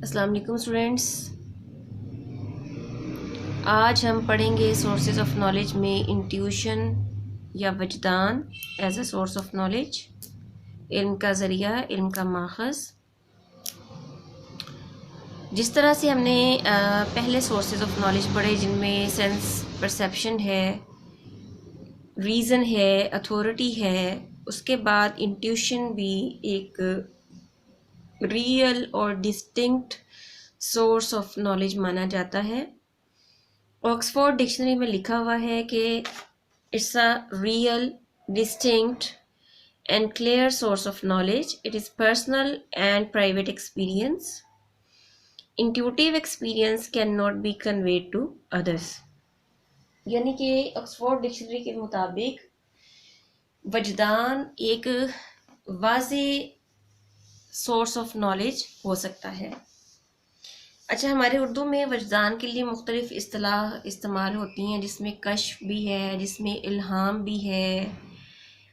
अस्सलाम वालेकुम स्टूडेंट्स। आज हम पढ़ेंगे सोर्सेज ऑफ नॉलेज में इंट्यूशन या वजदान as a source of knowledge, इल्म का ज़रिया, इल्म का माखज़। जिस तरह से हमने पहले सोर्सेज ऑफ नॉलेज पढ़े जिनमें सेंस परसेप्शन है, रीज़न है, अथॉरिटी है, उसके बाद इंट्यूशन भी एक रियल और डिस्टिंक्ट सोर्स ऑफ नॉलेज माना जाता है। ऑक्सफोर्ड डिक्शनरी में लिखा हुआ है कि it's a real, distinct and clear source of knowledge. It is personal and private experience. Intuitive experience can not be conveyed to others. यानी कि ऑक्सफोर्ड डिक्शनरी के मुताबिक वजदान एक वाज़े सोर्स ऑफ नॉलेज हो सकता है। अच्छा, हमारे उर्दू में वजदान के लिए मुख्तलिफ़ इस्तिलाह इस्तेमाल होती हैं, जिसमें कश्फ भी है, जिसमें इल्हाम भी है,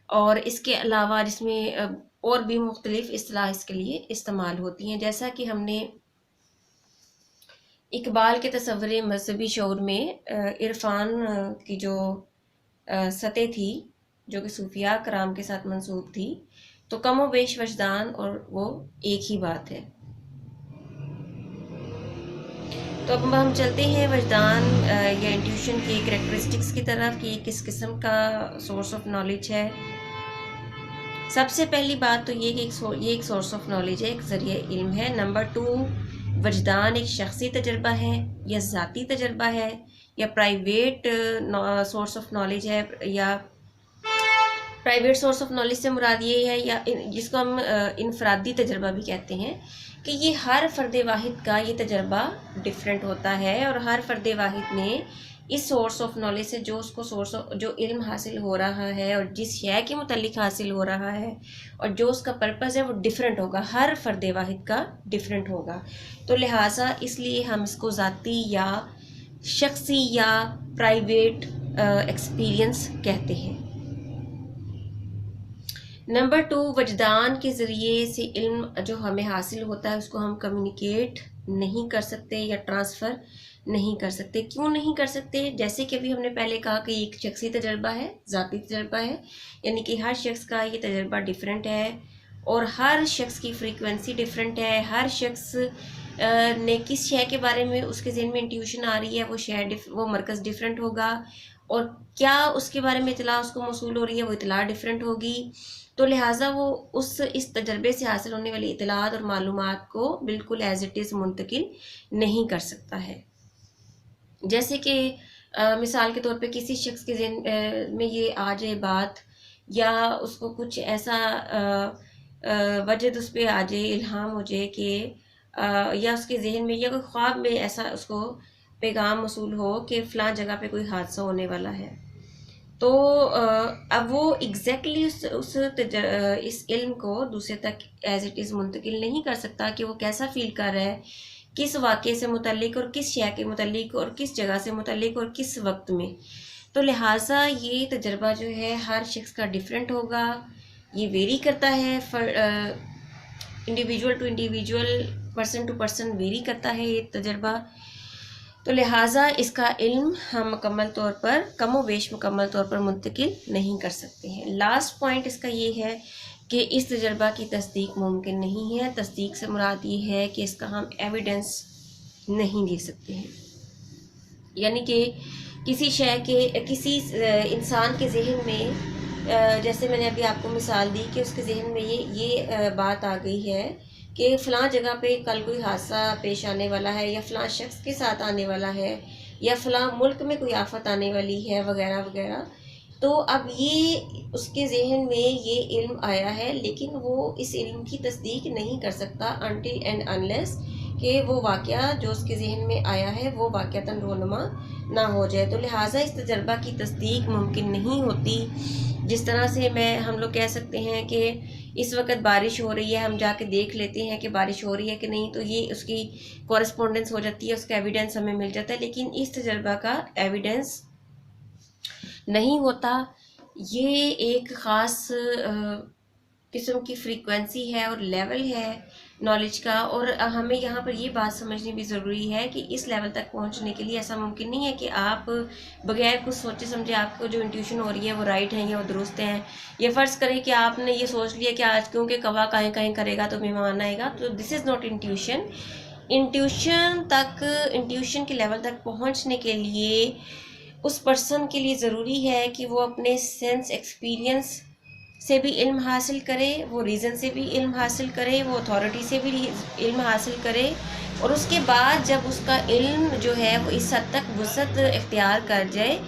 और इसके अलावा जिसमें और भी मुख्तलिफ़ इस्तिलाह इसके लिए इस्तेमाल होती हैं। जैसा कि हमने इकबाल के तसव्वुर मजहबी शऊर में इरफान की जो सतह थी, जो कि सूफिया कराम के साथ मंसूब थी, तो कम व बेश वजदान और वो एक ही बात है। तो अब हम चलते हैं वजदान या इंट्यूशन की करेक्टरिस्टिक्स की तरफ कि किस किस्म का सोर्स ऑफ नॉलेज है। सबसे पहली बात तो ये कि ये एक सोर्स ऑफ नॉलेज है, एक ज़रिए इल्म है। नंबर 2, वजदान एक शख्सी तजर्बा है या ज़ाती तजर्बा है या प्राइवेट सोर्स ऑफ नॉलेज है। या प्राइवेट सोर्स ऑफ नॉलेज से मुराद ये है, या जिसको हम इनफरादी तजर्बा भी कहते हैं, कि ये हर फ़र्द वाहिद का ये तजर्बा डिफरेंट होता है, और हर फ़र्द वाहिद में इस सोर्स ऑफ नॉलेज से जो उसको जो इल्म हासिल हो रहा है और जिस शय के मुतल्लिक हासिल हो रहा है और जो उसका पर्पज़ है वो डिफरेंट होगा, हर फ़र्द वाहिद का डिफरेंट होगा। तो लिहाजा इसलिए हम इसको ज़ाती या शख्सी या प्राइवेट एक्सपीरियंस कहते हैं। नंबर 2, वजदान के ज़रिए से इल्म जो हमें हासिल होता है उसको हम कम्युनिकेट नहीं कर सकते या ट्रांसफ़र नहीं कर सकते। क्यों नहीं कर सकते? जैसे कि अभी हमने पहले कहा कि एक शख्सी तजर्बा है, ज़ाती तजर्बा है, यानी कि हर शख्स का ये तजर्बा डिफरेंट है और हर शख्स की फ्रीक्वेंसी डिफरेंट है। हर शख्स ने किस शय के बारे में उसके ज़हन में इंट्यूशन आ रही है, वो मरकज़ डिफरेंट होगा, और क्या उसके बारे में इतला उसको मौसूल हो रही है, वो इतला डिफरेंट होगी। तो लिहाजा वो इस तजर्बे से हासिल होने वाली इतलात और मालूमात को बिल्कुल एज इट इज़ मुंतकिल नहीं कर सकता है। जैसे कि मिसाल के तौर पे किसी शख्स के ज़हन में ये आ जाए बात, या उसको कुछ ऐसा वजद उस पर आ जाए, इल्हाम हो जाए कि या उसके जहन में या कोई ख्वाब में ऐसा उसको पैगाम मौसूल हो कि फ़लाँ जगह पे कोई हादसा होने वाला है, तो अब वो एग्जैक्टली इस इल्म को दूसरे तक एज इट इज़ मुंतकिल नहीं कर सकता कि वो कैसा फील कर रहा है, किस वाक़े से मुतल्लिक और किस शय के मुतल्लिक और किस जगह से मुतल्लिक और किस वक्त में। तो लिहाजा ये तजर्बा जो है हर शख्स का डिफरेंट होगा, ये वेरी करता है, individual to individual, person to person vary करता है ये तजर्बा। तो लिहाजा इसका इल्म हम मुकम्मल तौर पर, कम व बेश मुकम्मल तौर पर मुंतकिल नहीं कर सकते हैं। लास्ट पॉइंट इसका ये है कि इस तजर्बा की तस्दीक मुमकिन नहीं है। तस्दीक से मुराद ये है कि इसका हम एविडेंस नहीं दे सकते हैं, यानी कि किसी शय के, किसी इंसान के जहन में, जैसे मैंने अभी आपको मिसाल दी कि उसके जहन में ये बात आ गई है कि फ़लाँ जगह पे कल कोई हादसा पेश आने वाला है, या फ़लाँ शख्स के साथ आने वाला है, या फ़लाँ मुल्क में कोई आफत आने वाली है, वगैरह वगैरह। तो अब ये उसके जहन में ये इल्म आया है, लेकिन वो इस इल्म की तस्दीक नहीं कर सकता अनटिल एंड अनलेस कि वो वाक़या जो उसके जहन में आया है वो वाक़यातन रोनुमा ना हो जाए। तो लिहाजा इस तजर्बा की तस्दीक मुमकिन नहीं होती। जिस तरह से हम लोग कह सकते हैं कि इस वक्त बारिश हो रही है, हम जाके देख लेते हैं कि बारिश हो रही है कि नहीं, तो ये उसकी कॉरेस्पॉन्डेंस हो जाती है, उसका एविडेंस हमें मिल जाता है, लेकिन इस तजर्बा का एविडेंस नहीं होता। ये एक ख़ास किस्म की फ्रीक्वेंसी है और लेवल है नॉलेज का। और हमें यहाँ पर ये बात समझनी भी ज़रूरी है कि इस लेवल तक पहुँचने के लिए ऐसा मुमकिन नहीं है कि आप बगैर कुछ सोचे समझे आपको जो इंट्यूशन हो रही है वो राइट है या वो दुरुस्त हैं। ये फ़र्ज़ करें कि आपने ये सोच लिया कि आज क्योंकि कवा काहें काहें करेगा तो मेहमान आएगा, तो this is not intuition. Intuition के लेवल तक पहुँचने के लिए उस पर्सन के लिए ज़रूरी है कि वो अपने सेंस एक्सपीरियंस से भी इल्म हासिल करे, वो रीज़न से भी इल्म हासिल करे, वो अथॉरिटी से भी इल्म हासिल करे। और उसके बाद जब उसका इल्म जो है वो इस हद तक वसअत इख्तियार कर जाए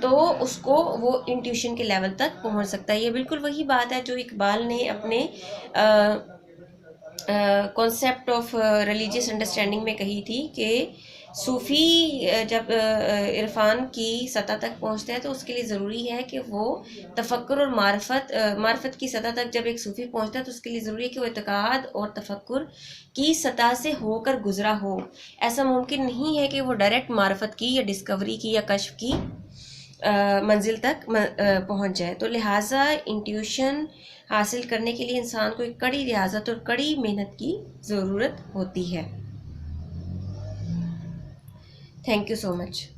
तो उसको वो इंट्यूशन के लेवल तक पहुंच सकता है। ये बिल्कुल वही बात है जो इकबाल ने अपने कॉन्सेप्ट ऑफ रिलीजियस अंडरस्टैंडिंग में कही थी कि सूफ़ी जब इरफान की सतह तक पहुंचता है तो उसके लिए ज़रूरी है कि वो तफक्कुर और मार्फत की सतह तक जब एक सूफ़ी पहुंचता है तो उसके लिए ज़रूरी है कि वो इत्क़ाद और तफक्कुर की सतह से होकर गुज़रा हो। ऐसा मुमकिन नहीं है कि वो डायरेक्ट मार्फत की या डिस्कवरी की या कश्फ की मंजिल तक पहुंच जाए। तो लिहाजा इंट्यूशन हासिल करने के लिए इंसान को एक कड़ी रियाजत और कड़ी मेहनत की ज़रूरत होती है। Thank you so much.